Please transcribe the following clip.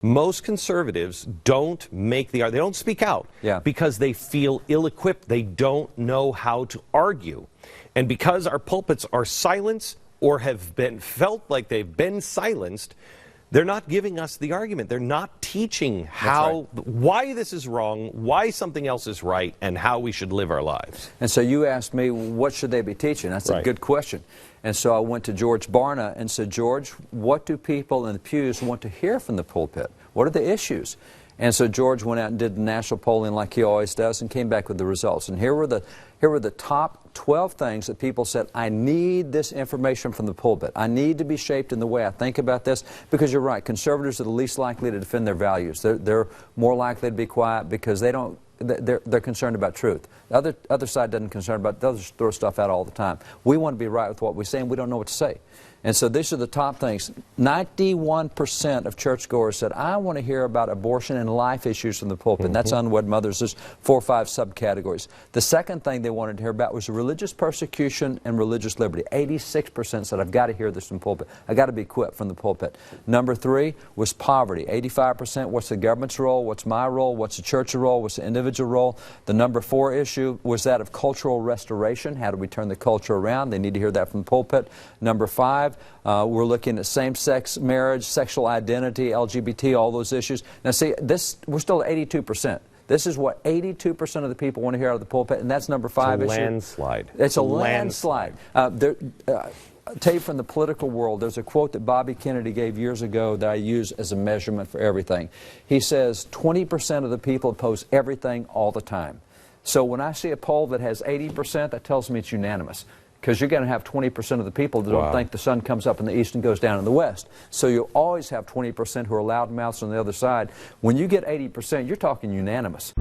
Most conservatives don't make they don't speak out because they feel ill-equipped. They don't know how to argue. And because our pulpits are silenced or have been felt like they've been silenced, they're not giving us the argument. They're not teaching why this is wrong, why something else is right, and how we should live our lives. And so you asked me, what should they be teaching? That's a good question. And so I went to George Barna and said, George, what do people in the pews want to hear from the pulpit? What are the issues? And so George went out and did the national polling like he always does and came back with the results. And here were the top 12 things that people said, I need this information from the pulpit. I need to be shaped in the way I think about this, because you're right, conservatives are the least likely to defend their values. They're more likely to be quiet because they're concerned about truth. The other side doesn't concern about, they'll just throw stuff out all the time. We want to be right with what we say, and we don't know what to say. And so these are the top things. 91% of churchgoers said, I want to hear about abortion and life issues from the pulpit. And that's unwed mothers. There's 4 or 5 subcategories. The second thing they wanted to hear about was religious persecution and religious liberty. 86% said, I've got to hear this from the pulpit. I've got to be equipped from the pulpit. Number 3 was poverty. 85%, what's the government's role? What's my role? What's the church's role? What's the individual role? The number 4 issue was that of cultural restoration. How do we turn the culture around? They need to hear that from the pulpit. Number 5, we're looking at same-sex marriage, sexual identity, LGBT, all those issues. Now see, we're still at 82%. This is what 82% of the people want to hear out of the pulpit, and that's number 5 issue. It's a landslide. It's a landslide. Tell you from the political world, there's a quote that Bobby Kennedy gave years ago that I use as a measurement for everything. He says, 20% of the people oppose everything all the time. So when I see a poll that has 80%, that tells me it's unanimous. Because you're going to have 20% of the people that don't think the sun comes up in the east and goes down in the west. So you'll always have 20% who are loudmouths on the other side. When you get 80%, you're talking unanimous.